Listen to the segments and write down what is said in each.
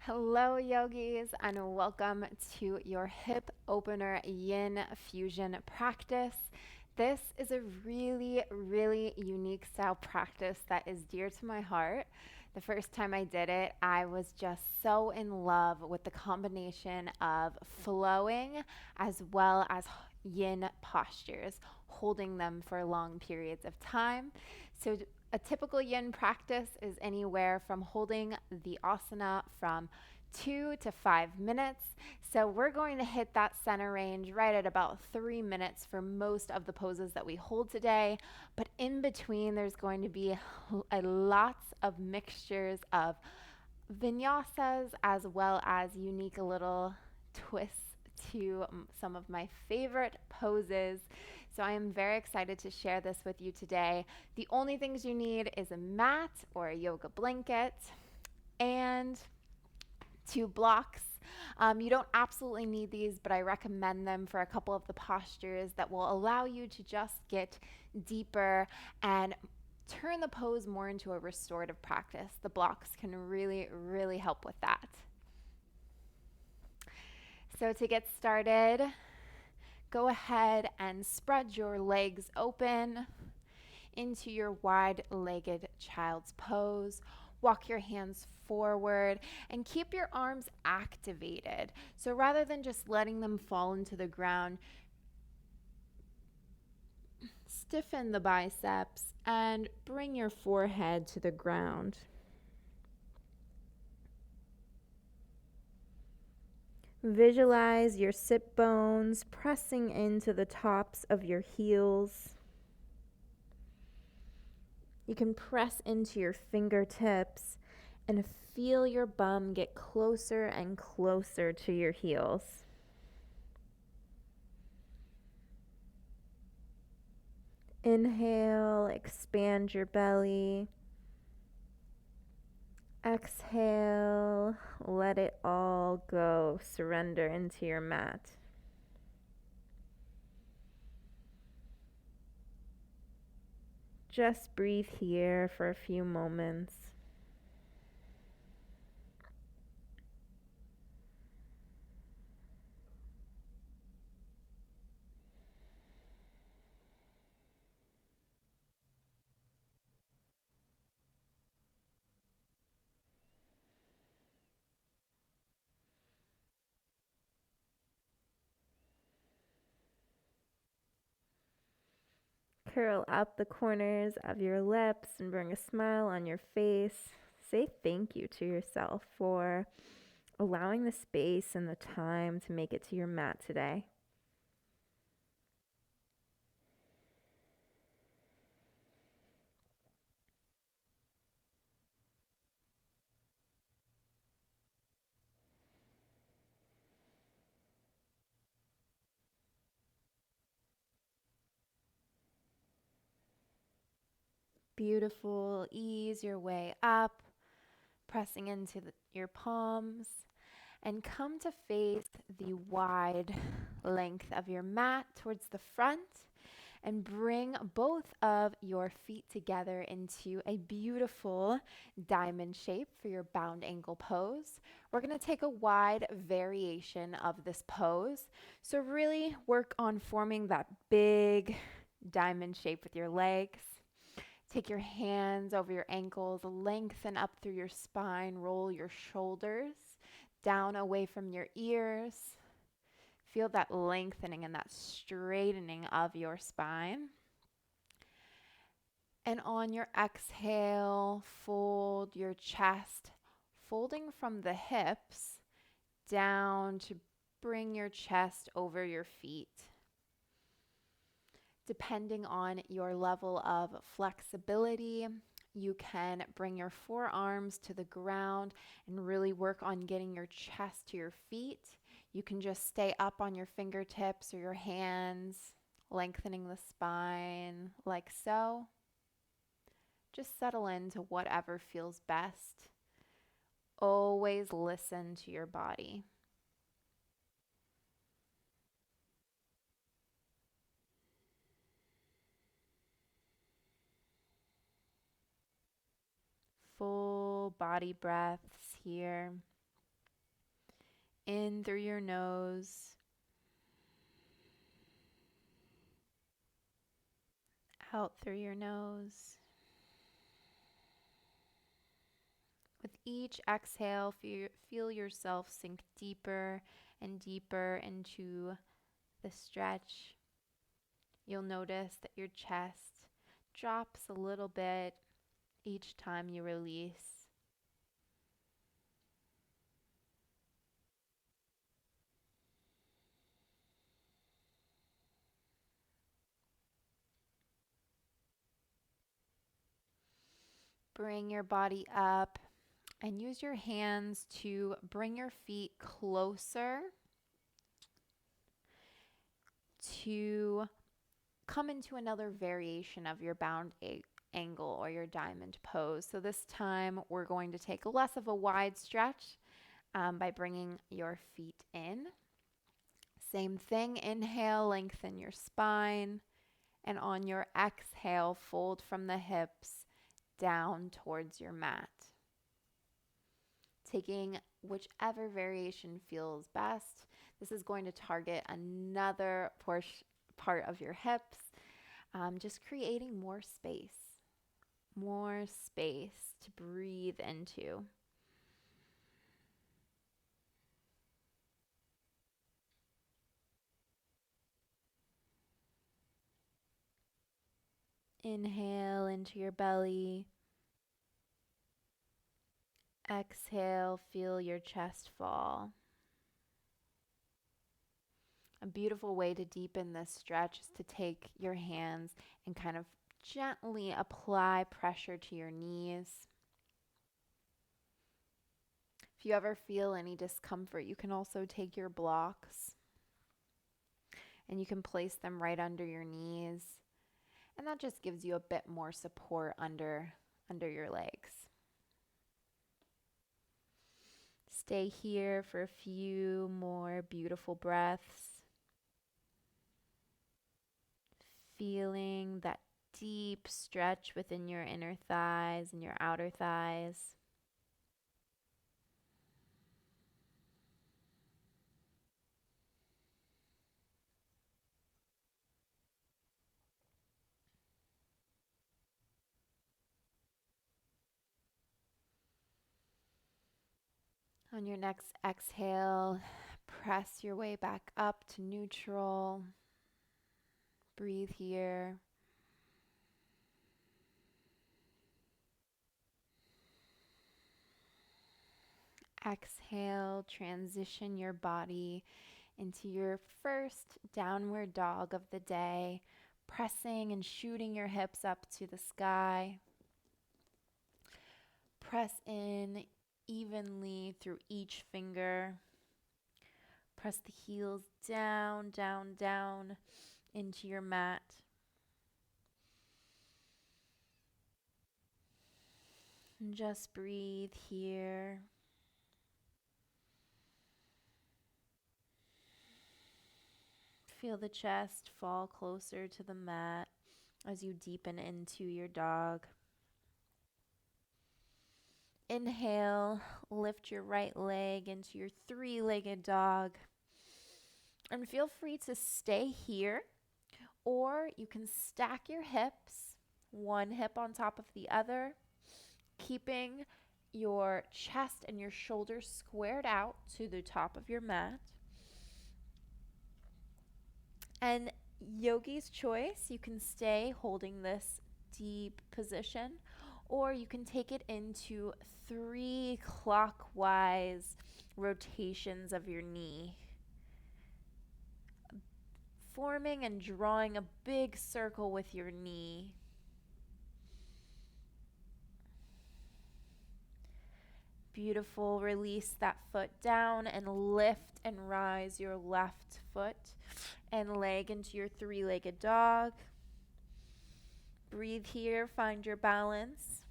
Hello, yogis, and welcome to your hip opener yin fusion practice. This is a really unique style practice that is dear to my heart. The first time I did it, I was just so in love with the combination of flowing as well as yin postures, holding them for long periods of time. So, a typical yin practice is anywhere from holding the asana from 2 to 5 minutes. So we're going to hit that center range right at about 3 minutes for most of the poses that we hold today. But in between, there's going to be lots of mixtures of vinyasas as well as unique little twists to some of my favorite poses. So I am very excited to share this with you today. The only things you need is a mat or a yoga blanket and 2 blocks. You don't absolutely need these, but I recommend them for a couple of the postures that will allow you to just get deeper and turn the pose more into a restorative practice. The blocks can really help with that. So to get started, go ahead and spread your legs open into your wide-legged child's pose. Walk your hands forward and keep your arms activated. So rather than just letting them fall into the ground, stiffen the biceps and bring your forehead to the ground. Visualize your sit bones pressing into the tops of your heels. You can press into your fingertips and feel your bum get closer and closer to your heels. Inhale, expand your belly. Exhale, let it all go. Surrender into your mat. Just breathe here for a few moments. Curl up the corners of your lips and bring a smile on your face. Say thank you to yourself for allowing the space and the time to make it to your mat today. Beautiful. Ease your way up, pressing into your palms, and come to face the wide length of your mat towards the front and bring both of your feet together into a beautiful diamond shape for your bound ankle pose. We're going to take a wide variation of this pose. So really work on forming that big diamond shape with your legs. Take your hands over your ankles, lengthen up through your spine, roll your shoulders down away from your ears. Feel that lengthening and that straightening of your spine. And on your exhale, fold your chest, folding from the hips down to bring your chest over your feet. Depending on your level of flexibility, you can bring your forearms to the ground and really work on getting your chest to your feet. You can just stay up on your fingertips or your hands, lengthening the spine like so. Just settle into whatever feels best. Always listen to your body. Full body breaths here. In through your nose, out through your nose. With each exhale, feel yourself sink deeper and deeper into the stretch. You'll notice that your chest drops a little bit each time you release. Bring your body up and use your hands to bring your feet closer to come into another variation of your bound angle or your diamond pose. So this time we're going to take less of a wide stretch by bringing your feet in. Same thing, inhale, lengthen your spine, and on your exhale, fold from the hips down towards your mat. Taking whichever variation feels best. This is going to target another part of your hips, just creating more space to breathe into. Inhale into your belly. Exhale, feel your chest fall. A beautiful way to deepen this stretch is to take your hands and kind of gently apply pressure to your knees. If you ever feel any discomfort, you can also take your blocks and you can place them right under your knees. And that just gives you a bit more support under your legs. Stay here for a few more beautiful breaths. Feeling that deep stretch within your inner thighs and your outer thighs. On your next exhale, press your way back up to neutral. Breathe here. Exhale, transition your body into your first downward dog of the day, pressing and shooting your hips up to the sky. Press in evenly through each finger. Press the heels down, down, down into your mat. And just breathe here. Feel the chest fall closer to the mat as you deepen into your dog. Inhale, lift your right leg into your three-legged dog. And feel free to stay here, or you can stack your hips, one hip on top of the other, keeping your chest and your shoulders squared out to the top of your mat. And yogi's choice, you can stay holding this deep position, or you can take it into 3 clockwise rotations of your knee, forming and drawing a big circle with your knee. Beautiful. Release that foot down and lift and rise your left foot and leg into your three-legged dog. Breathe here, find your balance,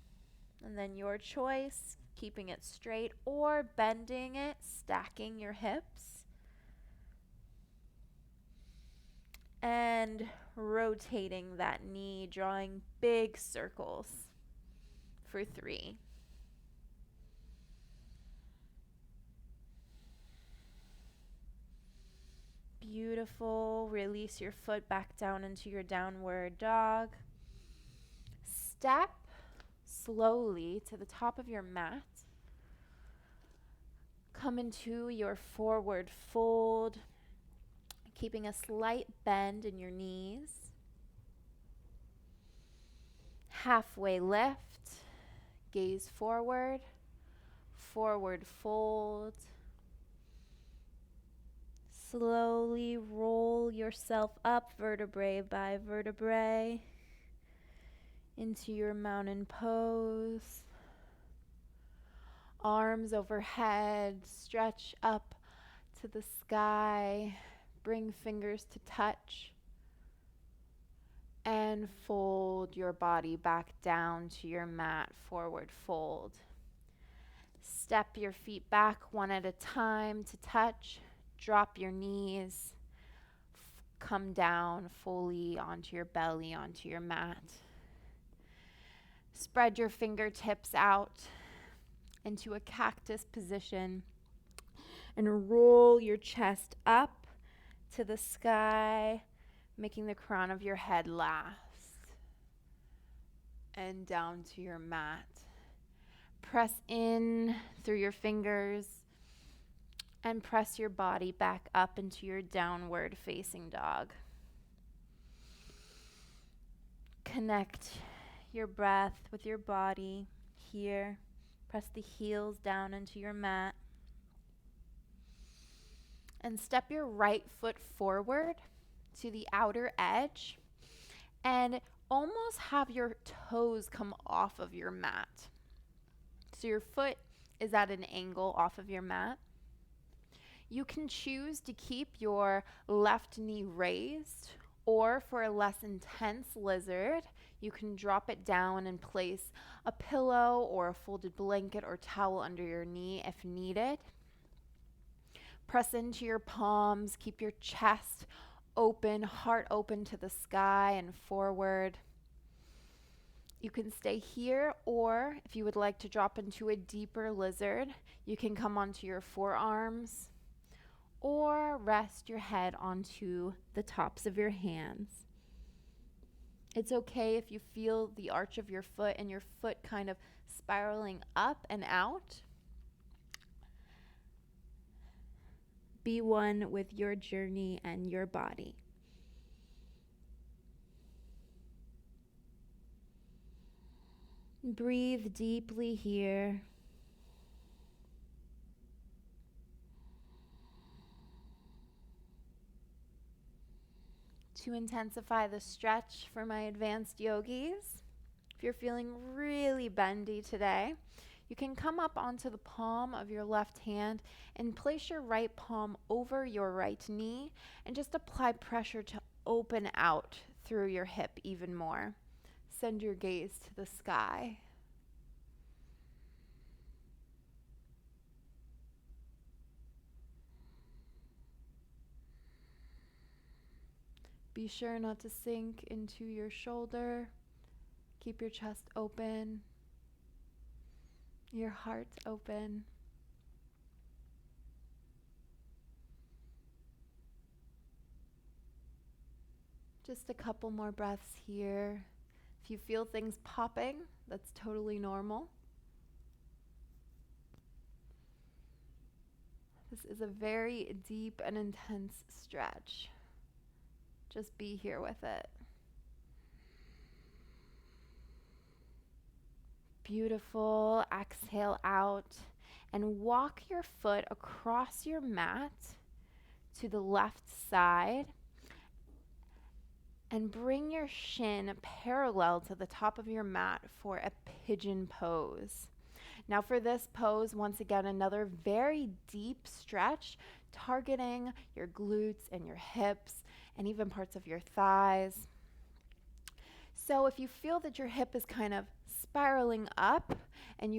and then your choice, keeping it straight or bending it, stacking your hips, and rotating that knee, drawing big circles for 3. Beautiful. Release your foot back down into your downward dog. Step slowly to the top of your mat. Come into your forward fold, keeping a slight bend in your knees. Halfway lift, gaze forward, forward fold. Slowly roll yourself up vertebrae by vertebrae into your mountain pose. Arms overhead, stretch up to the sky. Bring fingers to touch. And fold your body back down to your mat, forward fold. Step your feet back one at a time to touch. Drop your knees. Come down fully onto your belly, onto your mat. Spread your fingertips out into a cactus position and roll your chest up to the sky, making the crown of your head last. And down to your mat. Press in through your fingers and press your body back up into your downward facing dog. Connect your breath with your body here. Press the heels down into your mat. And step your right foot forward to the outer edge and almost have your toes come off of your mat. So your foot is at an angle off of your mat. You can choose to keep your left knee raised, or for a less intense lizard, you can drop it down and place a pillow or a folded blanket or towel under your knee if needed. Press into your palms, keep your chest open, heart open to the sky and forward. You can stay here, or if you would like to drop into a deeper lizard, you can come onto your forearms or rest your head onto the tops of your hands. It's okay if you feel the arch of your foot and your foot kind of spiraling up and out. Be one with your journey and your body. Breathe deeply here. To intensify the stretch for my advanced yogis, if you're feeling really bendy today, you can come up onto the palm of your left hand and place your right palm over your right knee and just apply pressure to open out through your hip even more. Send your gaze to the sky. Be sure not to sink into your shoulder. Keep your chest open, your heart open. Just a couple more breaths here. If you feel things popping, that's totally normal. This is a very deep and intense stretch. Just be here with it. Beautiful. Exhale out and walk your foot across your mat to the left side and bring your shin parallel to the top of your mat for a pigeon pose. Now for this pose, once again, another very deep stretch, targeting your glutes and your hips and even parts of your thighs. So if you feel that your hip is kind of spiraling up and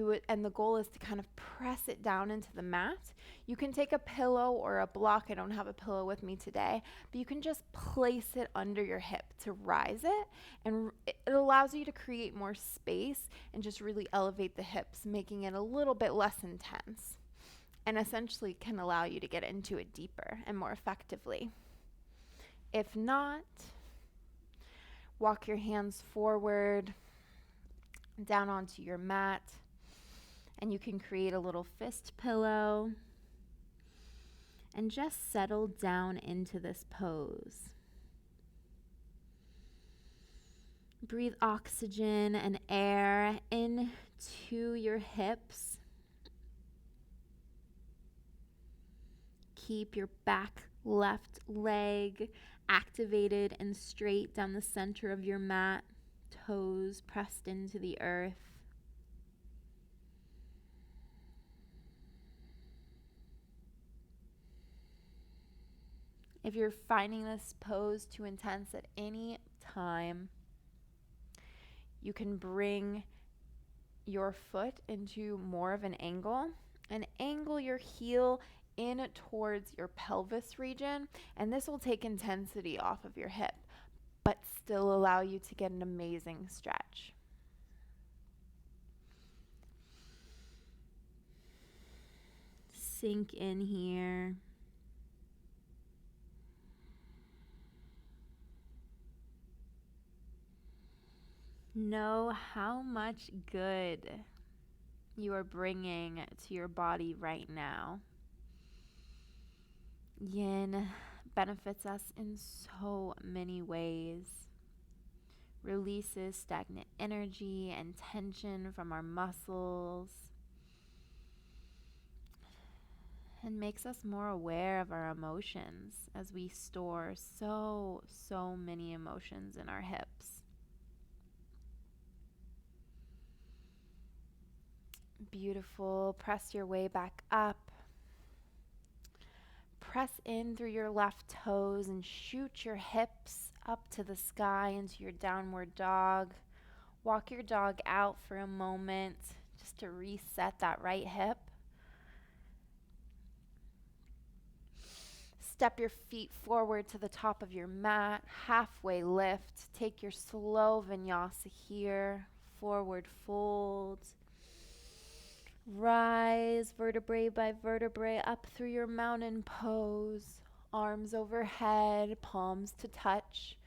the goal is to kind of press it down into the mat, you can take a pillow or a block. I don't have a pillow with me today, but you can just place it under your hip to rise it, and it allows you to create more space and just really elevate the hips, making it a little bit less intense, and essentially can allow you to get into it deeper and more effectively. If not, walk your hands forward down onto your mat, and you can create a little fist pillow and just settle down into this pose. Breathe oxygen and air into your hips. Keep your back left leg activated and straight down the center of your mat, toes pressed into the earth. If you're finding this pose too intense at any time, you can bring your foot into more of an angle and angle your heel in towards your pelvis region, and this will take intensity off of your hip, but still allow you to get an amazing stretch. Sink in here. Know how much good you are bringing to your body right now. Yin benefits us in so many ways. Releases stagnant energy and tension from our muscles, and makes us more aware of our emotions as we store so many emotions in our hips. Beautiful. Press your way back up. Press in through your left toes and shoot your hips up to the sky into your downward dog. Walk your dog out for a moment just to reset that right hip. Step your feet forward to the top of your mat, halfway lift. Take your slow vinyasa here, forward fold. Rise vertebrae by vertebrae up through your mountain pose. Arms overhead, palms to touch.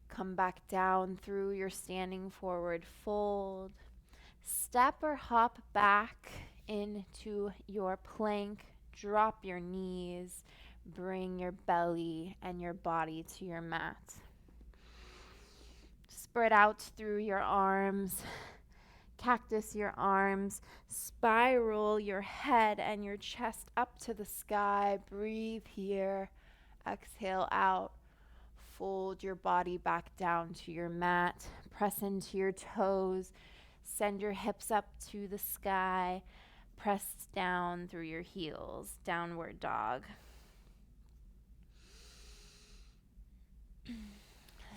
Come back down through your standing forward fold. Step or hop back into your plank. Drop your knees. Bring your belly and your body to your mat. Spread out through your arms. Cactus your arms. Spiral your head and your chest up to the sky. Breathe here. Exhale out. Fold your body back down to your mat. Press into your toes. Send your hips up to the sky. Press down through your heels. Downward dog.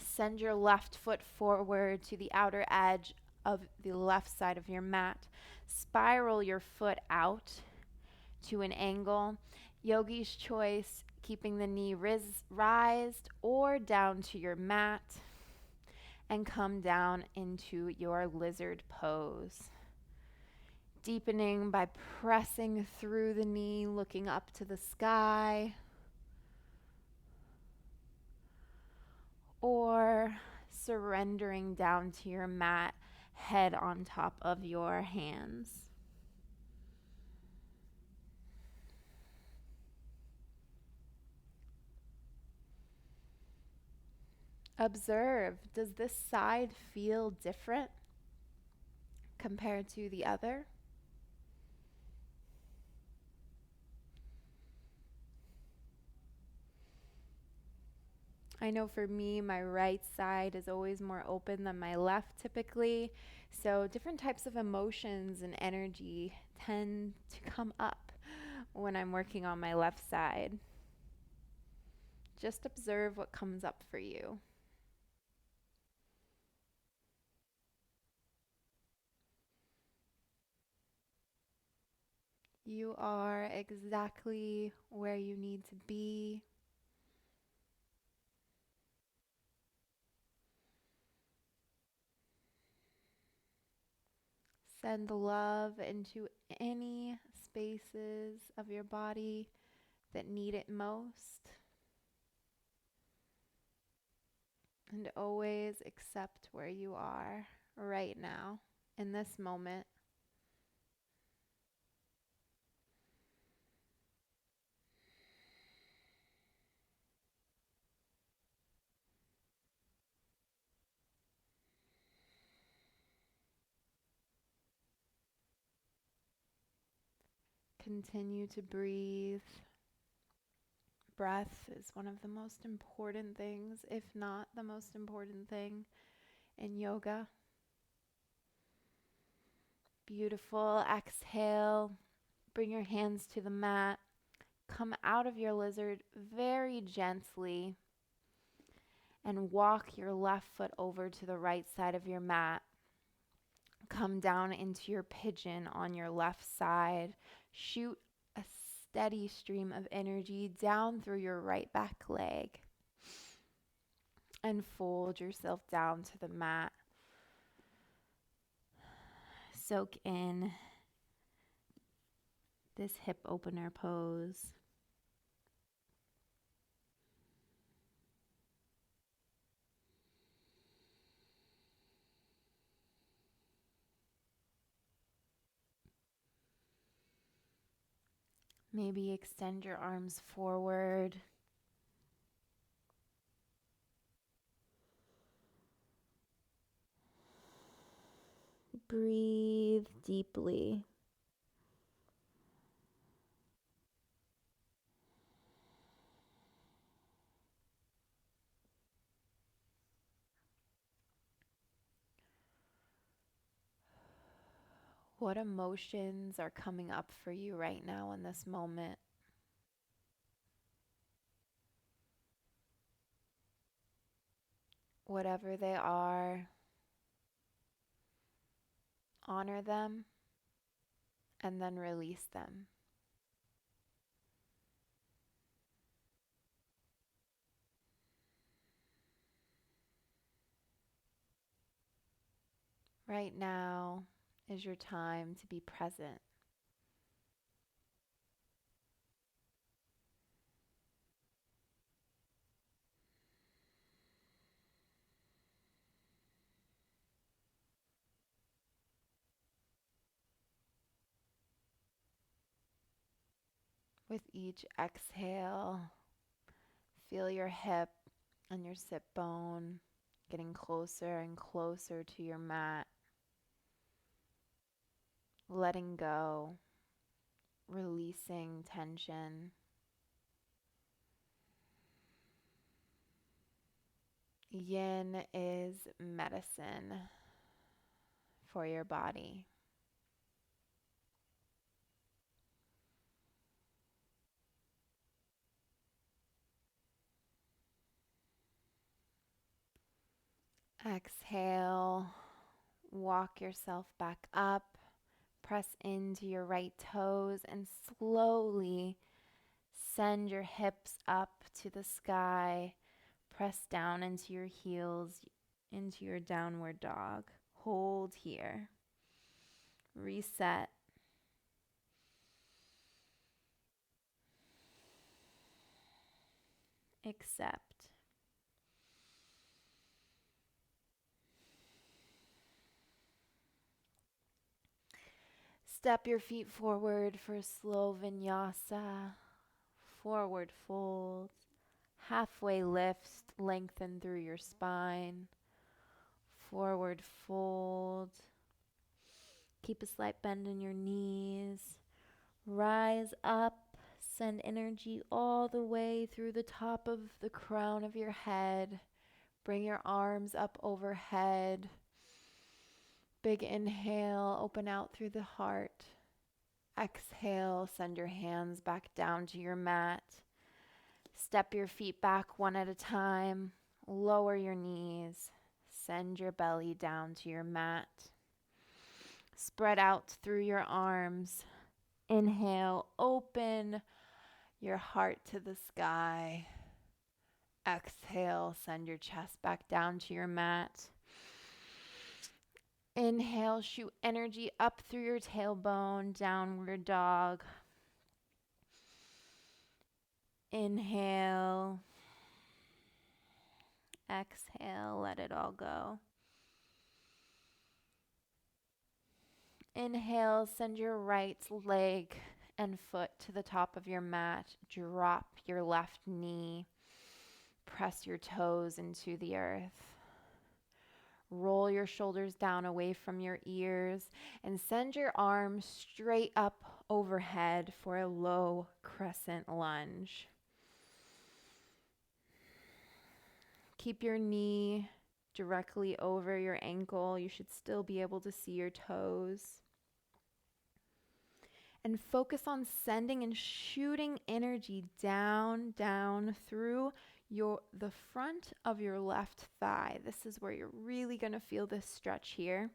Send your left foot forward to the outer edge of the left side of your mat. Spiral your foot out to an angle. Yogi's choice, keeping the knee raised or down to your mat, and come down into your lizard pose. Deepening by pressing through the knee, looking up to the sky, or surrendering down to your mat, head on top of your hands. Observe, does this side feel different compared to the other? I know for me, my right side is always more open than my left typically. So different types of emotions and energy tend to come up when I'm working on my left side. Just observe what comes up for you. You are exactly where you need to be. Send love into any spaces of your body that need it most. And always accept where you are right now in this moment. Continue to breathe. Breath is one of the most important things, if not the most important thing in yoga. Beautiful. Exhale. Bring your hands to the mat. Come out of your lizard very gently and walk your left foot over to the right side of your mat. Come down into your pigeon on your left side. Shoot a steady stream of energy down through your right back leg. And fold yourself down to the mat. Soak in this hip opener pose. Maybe extend your arms forward. Breathe deeply. What emotions are coming up for you right now in this moment? Whatever they are, honor them and then release them. Right now is your time to be present. With each exhale, feel your hip and your sit bone getting closer and closer to your mat. Letting go, releasing tension. Yin is medicine for your body. Exhale, walk yourself back up, press into your right toes, and slowly send your hips up to the sky. Press down into your heels, into your downward dog. Hold here. Reset. Accept. Step your feet forward for a slow vinyasa. Forward fold. Halfway lift, lengthen through your spine. Forward fold. Keep a slight bend in your knees. Rise up. Send energy all the way through the top of the crown of your head. Bring your arms up overhead. Big inhale, open out through the heart. Exhale, send your hands back down to your mat. Step your feet back one at a time. Lower your knees. Send your belly down to your mat. Spread out through your arms. Inhale, open your heart to the sky. Exhale, send your chest back down to your mat. Inhale, shoot energy up through your tailbone, downward dog. Inhale. Exhale, let it all go. Inhale, send your right leg and foot to the top of your mat. Drop your left knee. Press your toes into the earth. Roll your shoulders down away from your ears and send your arms straight up overhead for a low crescent lunge. Keep your knee directly over your ankle. You should still be able to see your toes. And focus on sending and shooting energy down through the front of your left thigh. This is where you're really going to feel this stretch here.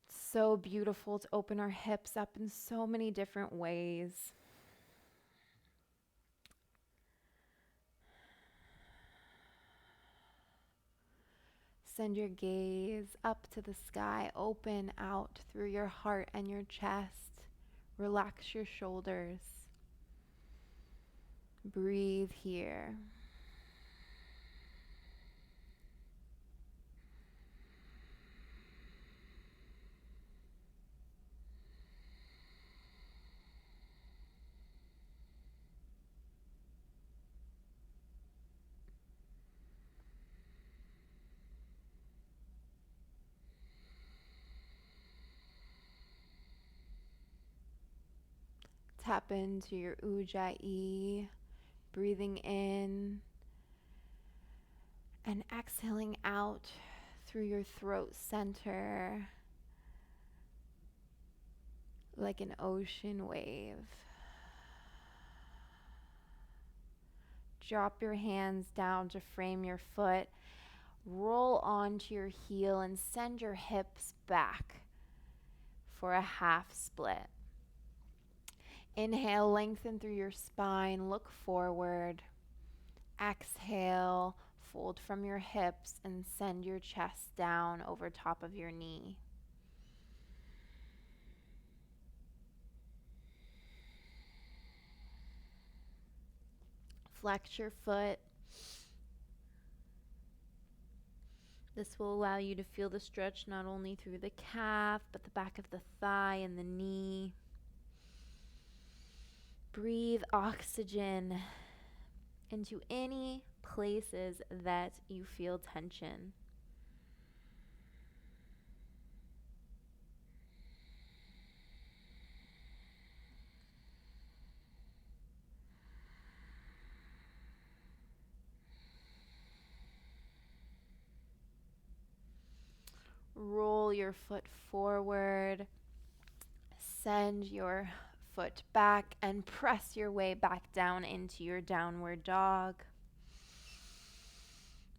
So beautiful to open our hips up in so many different ways. Send your gaze up to the sky. Open out through your heart and your chest. Relax your shoulders. Breathe here. Tap into your ujjayi, breathing in and exhaling out through your throat center like an ocean wave. Drop your hands down to frame your foot. Roll onto your heel and send your hips back for a half split. Inhale, lengthen through your spine, look forward. Exhale, fold from your hips and send your chest down over top of your knee. Flex your foot. This will allow you to feel the stretch not only through the calf, but the back of the thigh and the knee. Breathe oxygen into any places that you feel tension. Roll your foot forward. Send your foot back and press your way back down into your downward dog.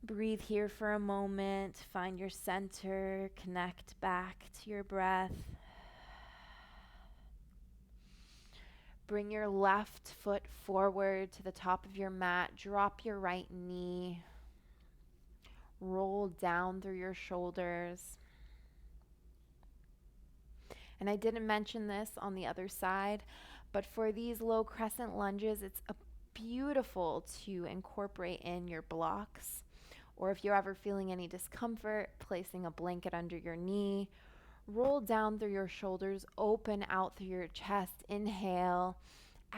Breathe here for a moment. Find your center. Connect back to your breath. Bring your left foot forward to the top of your mat. Drop your right knee. Roll down through your shoulders. And I didn't mention this on the other side, but for these low crescent lunges, it's beautiful to incorporate in your blocks. Or if you're ever feeling any discomfort, placing a blanket under your knee. Roll down through your shoulders, open out through your chest. Inhale,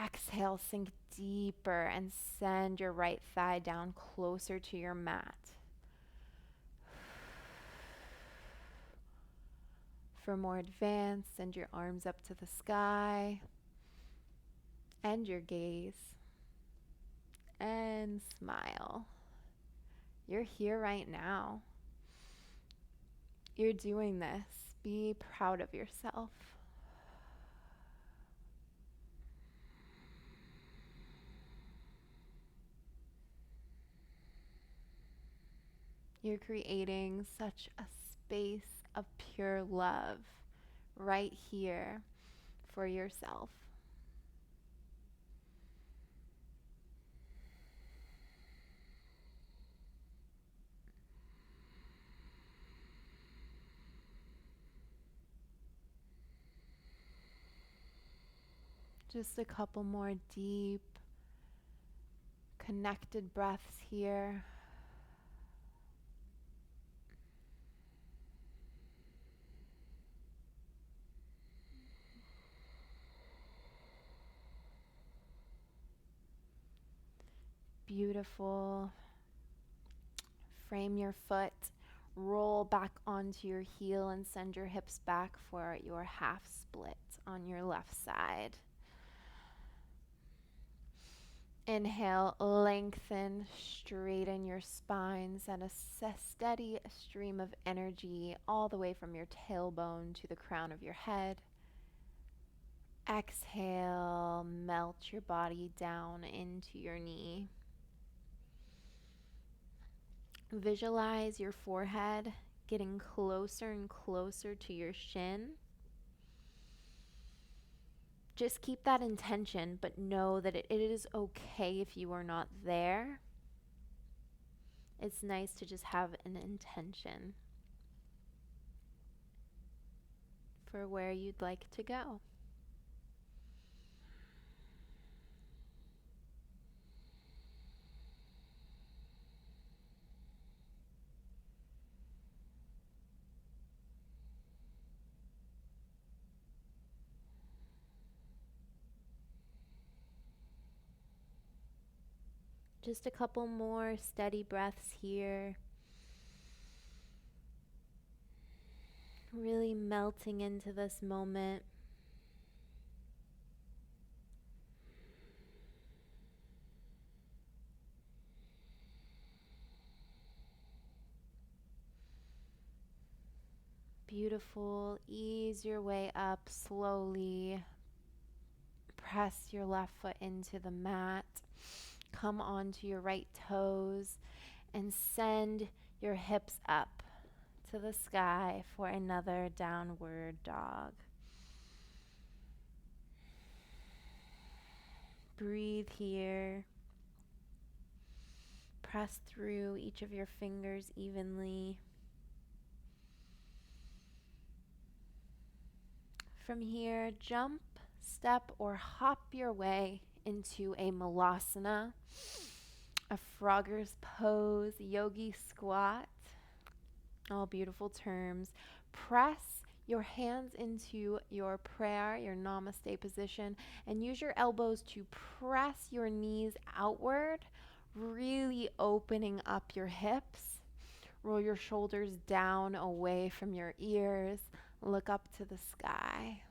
exhale, sink deeper and send your right thigh down closer to your mat. For more advanced, send your arms up to the sky and your gaze and smile. You're here right now. You're doing this. Be proud of yourself. You're creating such a space of pure love right here for yourself. Just a couple more deep, connected breaths here. Beautiful. Frame your foot, roll back onto your heel, and send your hips back for your half split on your left side. Inhale, lengthen, straighten your spine, send a steady stream of energy all the way from your tailbone to the crown of your head. Exhale, melt your body down into your knee. Visualize your forehead getting closer and closer to your shin. Just keep that intention, but know that it is okay if you are not there. It's nice to just have an intention for where you'd like to go. Just a couple more steady breaths here. Really melting into this moment. Beautiful. Ease your way up slowly. Press your left foot into the mat. Come onto your right toes and send your hips up to the sky for another downward dog. Breathe here. Press through each of your fingers evenly. From here, jump, step, or hop your way into a malasana, a frogger's pose, yogi squat, all beautiful terms. Press your hands into your prayer, your namaste position, and use your elbows to press your knees outward, really opening up your hips. Roll your shoulders down away from your ears. Look up to the sky.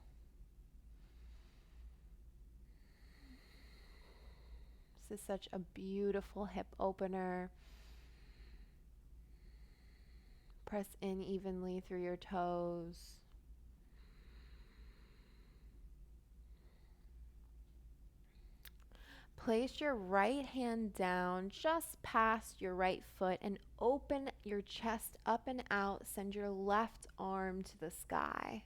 This is such a beautiful hip opener. Press in evenly through your toes. Place your right hand down just past your right foot and open your chest up and out. Send your left arm to the sky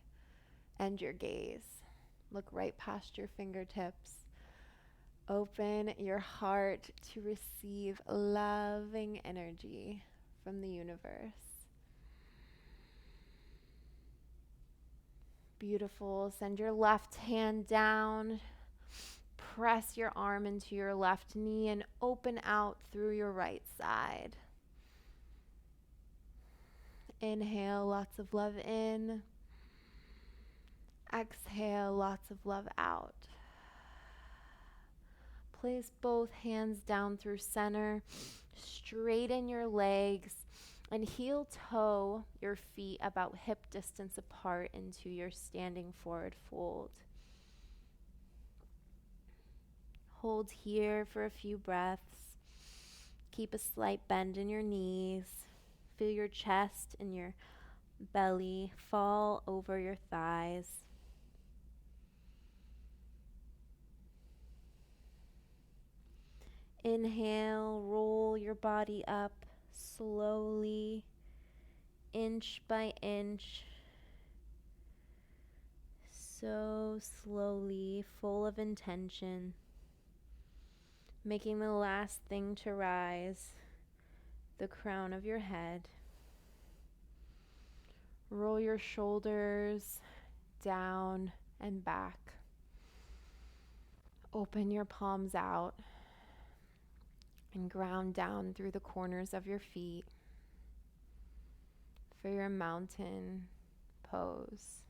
and your gaze. Look right past your fingertips. Open your heart to receive loving energy from the universe. Beautiful. Send your left hand down. Press your arm into your left knee and open out through your right side. Inhale, lots of love in. Exhale, lots of love out. Place both hands down through center. Straighten your legs and heel toe your feet about hip distance apart into your standing forward fold. Hold here for a few breaths. Keep a slight bend in your knees. Feel your chest and your belly fall over your thighs. Inhale, roll your body up slowly, inch by inch. So slowly, full of intention. Making the last thing to rise, the crown of your head. Roll your shoulders down and back. Open your palms out and ground down through the corners of your feet for your mountain pose.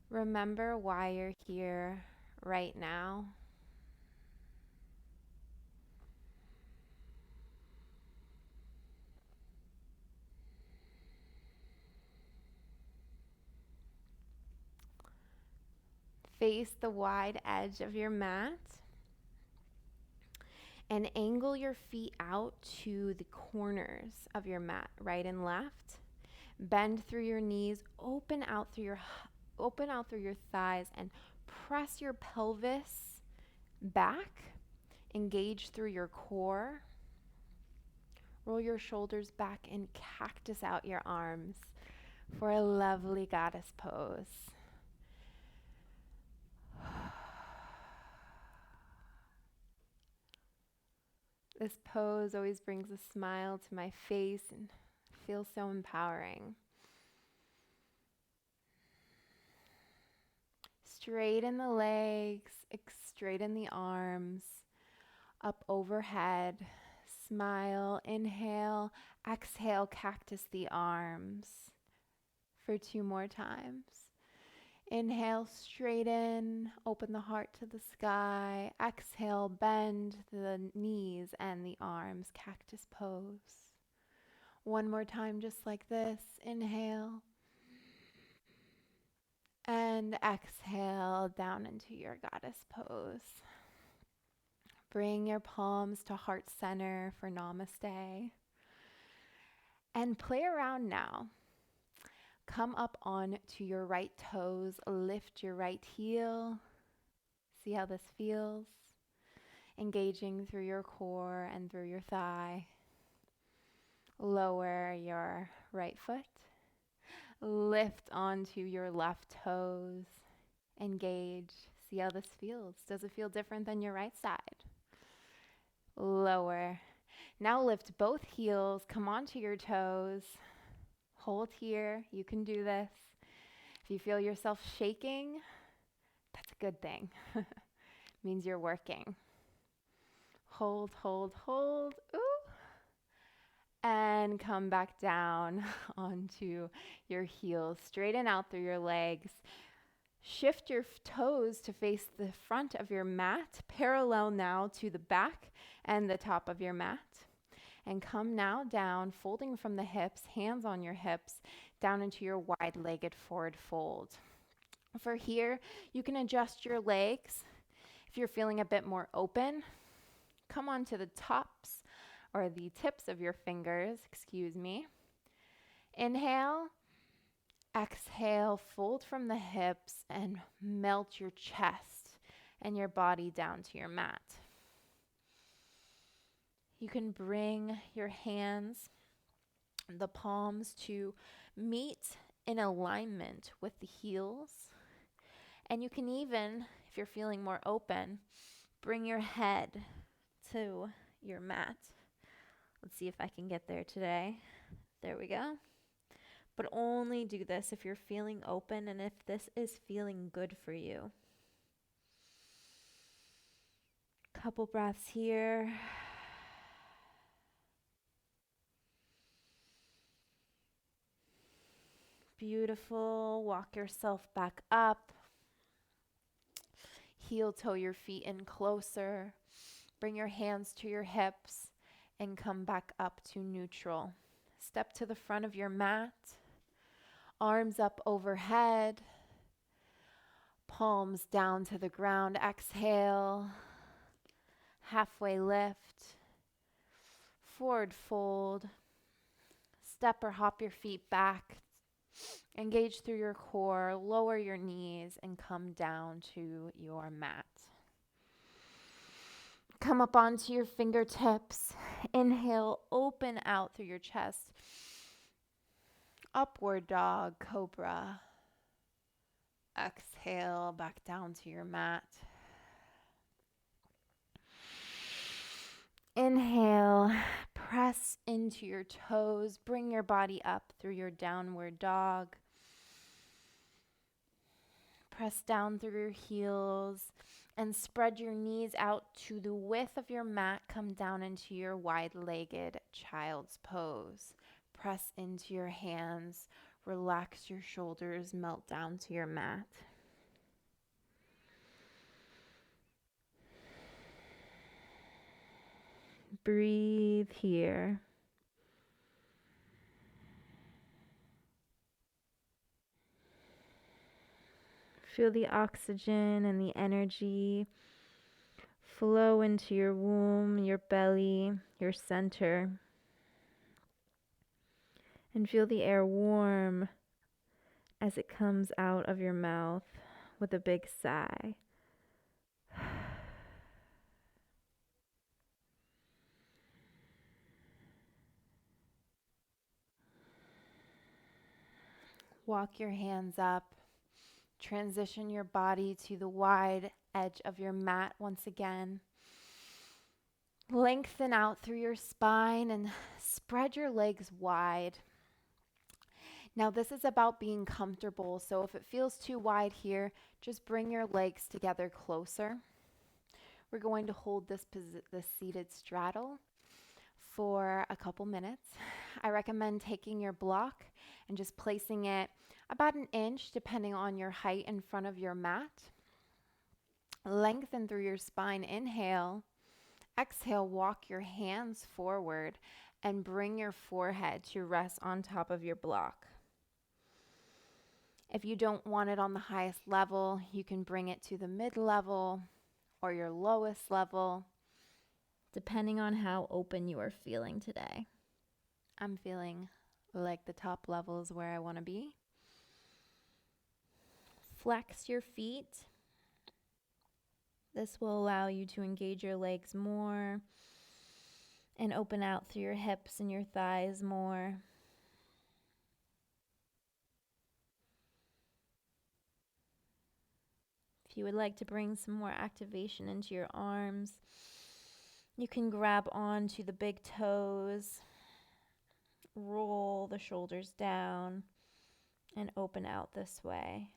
Remember why you're here right now. Face the wide edge of your mat and angle your feet out to the corners of your mat, right and left. Bend through your knees, open out through your thighs and press your pelvis back. Engage through your core. Roll your shoulders back and cactus out your arms for a lovely goddess pose. This pose always brings a smile to my face and feels so empowering. Straighten the legs, straighten the arms, up overhead. Smile, inhale, exhale, cactus the arms for 2 more times. Inhale, straighten, open the heart to the sky. Exhale, bend the knees and the arms, cactus pose. 1 more time, just like this. Inhale. And exhale down into your goddess pose. Bring your palms to heart center for namaste. And play around now. Come up on to your right toes, lift your right heel. See how this feels? Engaging through your core and through your thigh. Lower your right foot. Lift onto your left toes. Engage. See how this feels? Does it feel different than your right side? Lower. Now lift both heels. Come onto your toes. Hold here. You can do this. If you feel yourself shaking, that's a good thing. Means you're working. Hold, hold, hold. Ooh. And come back down onto your heels. Straighten out through your legs. Shift your toes to face the front of your mat, parallel now to the back and the top of your mat. And come now down, folding from the hips, hands on your hips, down into your wide-legged forward fold. For here, you can adjust your legs. If you're feeling a bit more open, come onto the tops or the tips of your fingers, Inhale, exhale, fold from the hips and melt your chest and your body down to your mat. You can bring your hands, the palms, to meet in alignment with the heels. And you can even, if you're feeling more open, bring your head to your mat. Let's see if I can get there today. There we go. But only do this if you're feeling open and if this is feeling good for you. Couple breaths here. Beautiful. Walk yourself back up. Heel toe your feet in closer. Bring your hands to your hips and come back up to neutral. Step to the front of your mat. Arms up overhead. Palms down to the ground. Exhale. Halfway lift. Forward fold. Step or hop your feet back. Engage through your core. Lower your knees and come down to your mat. Come up onto your fingertips. Inhale, open out through your chest. Upward dog, cobra. Exhale, back down to your mat. Inhale, press into your toes. Bring your body up through your downward dog. Press down through your heels and spread your knees out to the width of your mat. Come down into your wide-legged child's pose. Press into your hands. Relax your shoulders. Melt down to your mat. breathe here. Feel the oxygen and the energy flow into your womb, your belly, your center. And feel the air warm as it comes out of your mouth with a big sigh. Walk your hands up. Transition your body to the wide edge of your mat once again. Lengthen out through your spine and spread your legs wide. Now this is about being comfortable, so if it feels too wide here, just bring your legs together closer. We're going to hold this seated straddle for a couple minutes. I recommend taking your block and just placing it about an inch, depending on your height, in front of your mat. Lengthen through your spine. Inhale. Exhale, walk your hands forward and bring your forehead to rest on top of your block. If you don't want it on the highest level, you can bring it to the mid-level or your lowest level, depending on how open you are feeling today. I'm feeling like the top level is where I want to be. Flex your feet. This will allow you to engage your legs more and open out through your hips and your thighs more. If you would like to bring some more activation into your arms, you can grab onto the big toes, roll the shoulders down, and open out this way.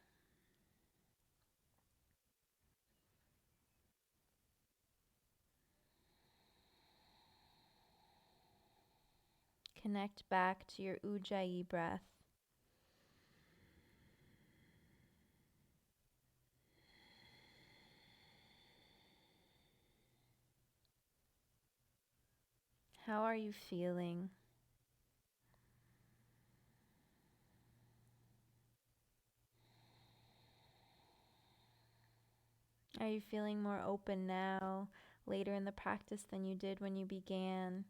Connect back to your Ujjayi breath. How are you feeling? Are you feeling more open now, later in the practice, than you did when you began?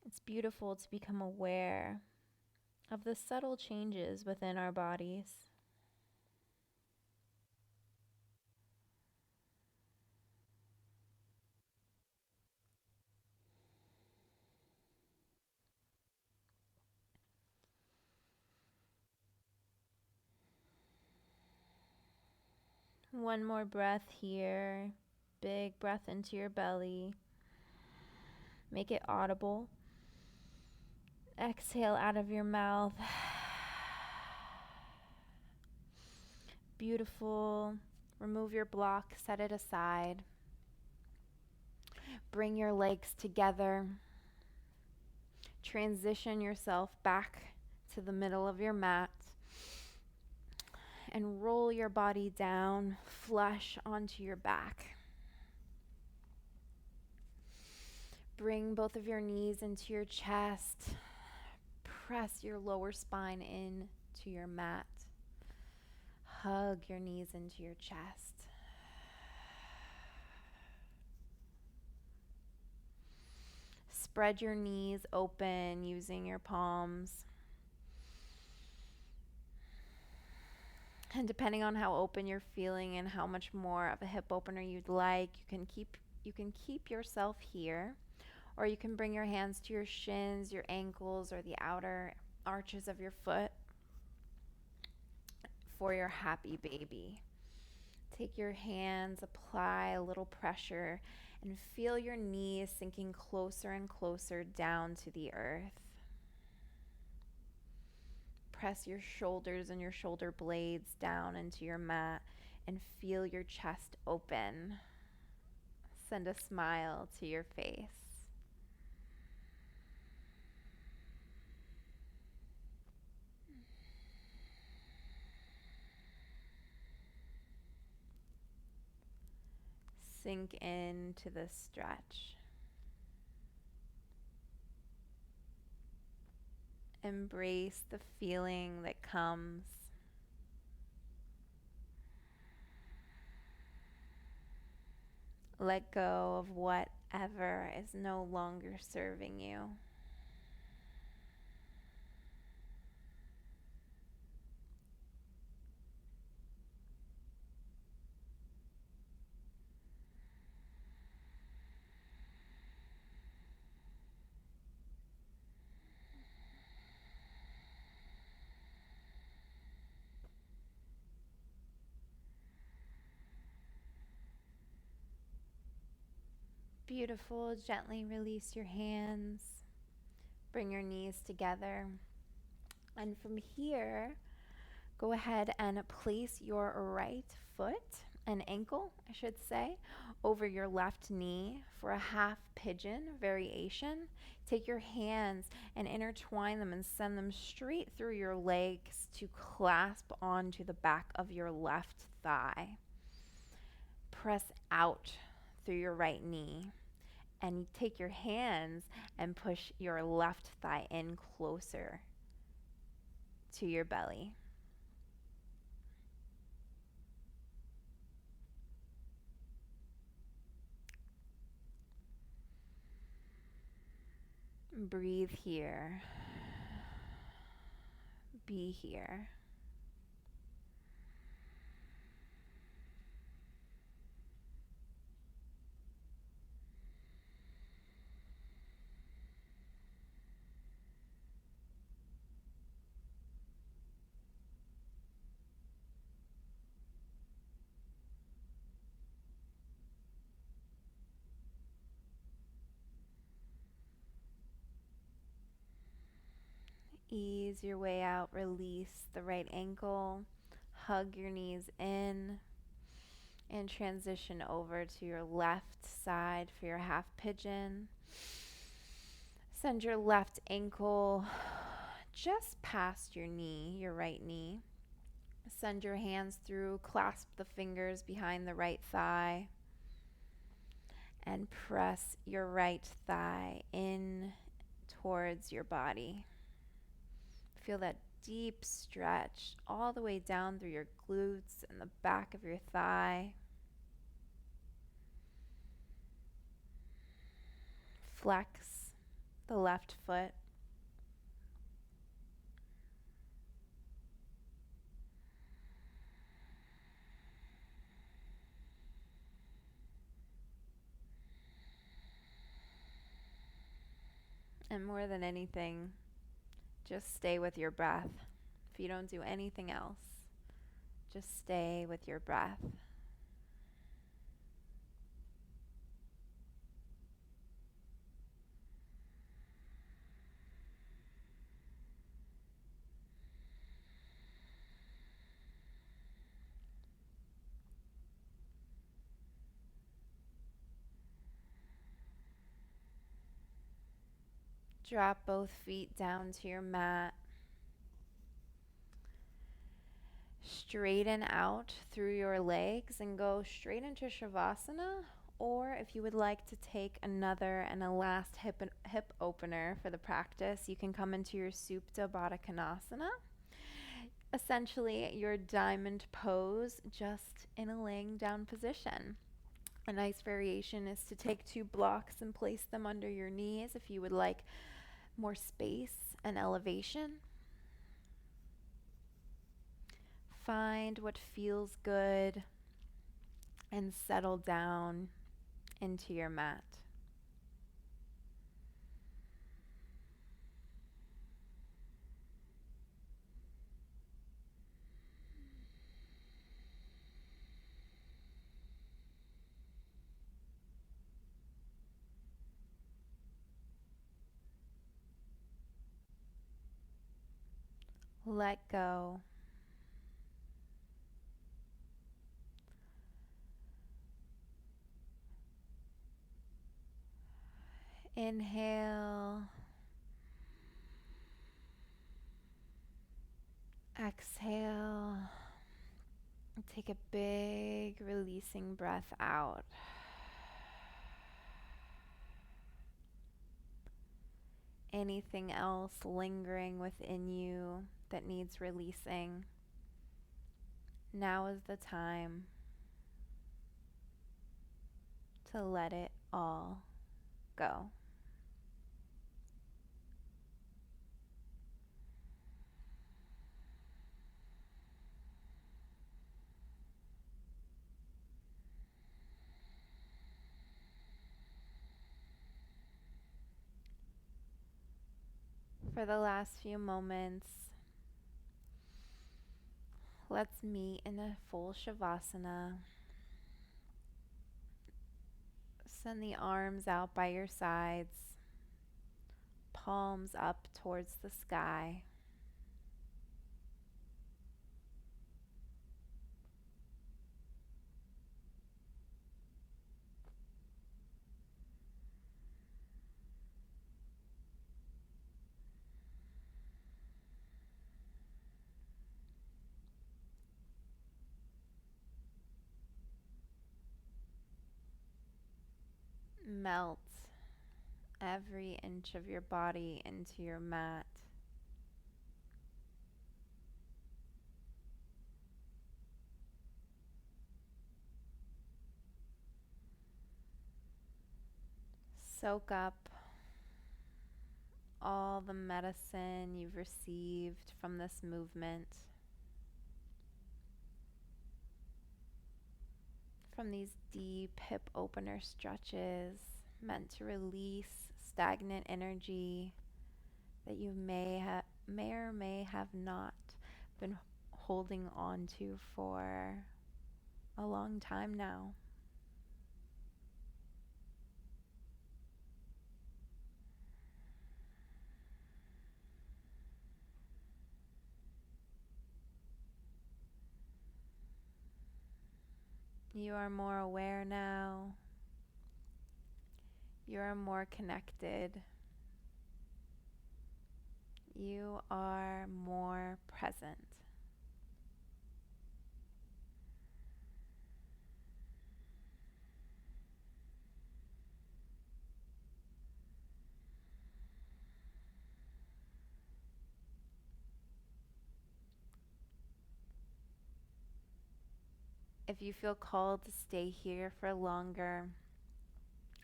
It's beautiful to become aware of the subtle changes within our bodies. One more breath here. Big breath into your belly. Make it audible. Exhale out of your mouth. Beautiful. Remove your block, set it aside. Bring your legs together. Transition yourself back to the middle of your mat. And roll your body down, flush onto your back. Bring both of your knees into your chest. Press your lower spine into your mat. Hug your knees into your chest. Spread your knees open using your palms. And depending on how open you're feeling and how much more of a hip opener you'd like, you can keep yourself here, or you can bring your hands to your shins, your ankles, or the outer arches of your foot for your happy baby. Take your hands, apply a little pressure, and feel your knees sinking closer and closer down to the earth. Press your shoulders and your shoulder blades down into your mat and feel your chest open. Send a smile to your face. Sink into the stretch. Embrace the feeling that comes. Let go of whatever is no longer serving you. Beautiful. Gently release your hands. Bring your knees together. And from here, go ahead and place your right foot, an ankle, I should say, over your left knee for a half pigeon variation. Take your hands and intertwine them and send them straight through your legs to clasp onto the back of your left thigh. Press out through your right knee and take your hands and push your left thigh in closer to your belly. Breathe here. Be here. Ease your way out. Release the right ankle. Hug your knees in. And transition over to your left side for your half pigeon. Send your left ankle just past your knee, your right knee. Send your hands through, clasp the fingers behind the right thigh, and press your right thigh in towards your body. Feel that deep stretch all the way down through your glutes and the back of your thigh. Flex the left foot. And more than anything, just stay with your breath. If you don't do anything else, just stay with your breath. Drop both feet down to your mat. Straighten out through your legs and go straight into Shavasana. Or if you would like to take another and a last hip opener for the practice, you can come into your Supta Baddha Konasana. Essentially, your diamond pose just in a laying down position. A nice variation is to take 2 blocks and place them under your knees if you would like more space and elevation. Find what feels good and settle down into your mat. Let go. Inhale. Exhale. Take a big releasing breath out. anything else lingering within you that needs releasing. Now is the time to let it all go. For the last few moments, let's meet in a full Shavasana. Send the arms out by your sides, palms up towards the sky. Melt every inch of your body into your mat. Soak up all the medicine you've received from this movement, from these deep hip opener stretches meant to release stagnant energy that you may or may have not been holding on to for a long time now. You are more aware now. You are more connected. You are more present. If you feel called to stay here for longer,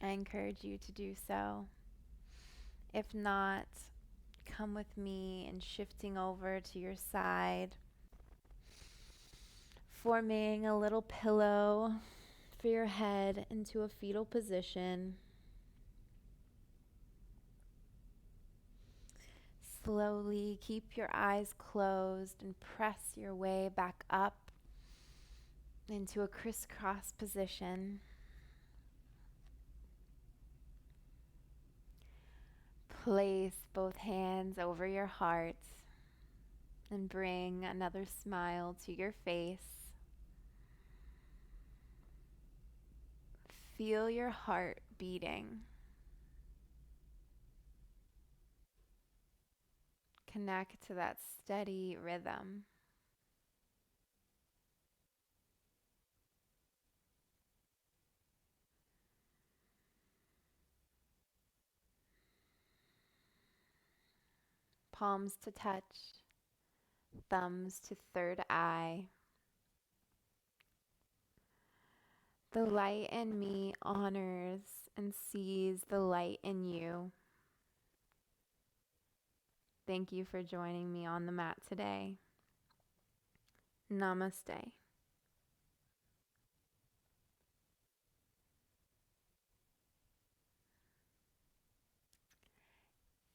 I encourage you to do so. If not, come with me in shifting over to your side, forming a little pillow for your head into a fetal position. Slowly keep your eyes closed and press your way back up into a crisscross position. Place both hands over your heart and bring another smile to your face. Feel your heart beating. Connect to that steady rhythm. Palms to touch, thumbs to third eye. The light in me honors and sees the light in you. Thank you for joining me on the mat today. Namaste.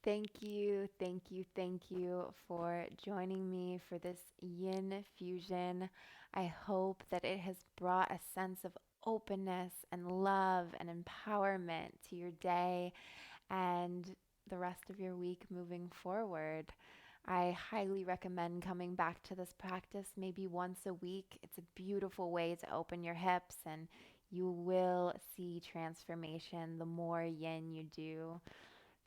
Thank you for joining me for this yin fusion. I hope that it has brought a sense of openness and love and empowerment to your day and the rest of your week moving forward. I highly recommend coming back to this practice maybe once a week. It's a beautiful way to open your hips, and you will see transformation the more yin you do.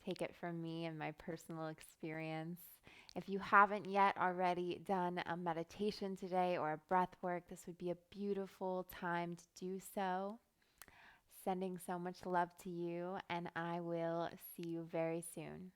Take it from me and my personal experience. If you haven't yet already done a meditation today or a breath work, this would be a beautiful time to do so. Sending so much love to you, and I will see you very soon.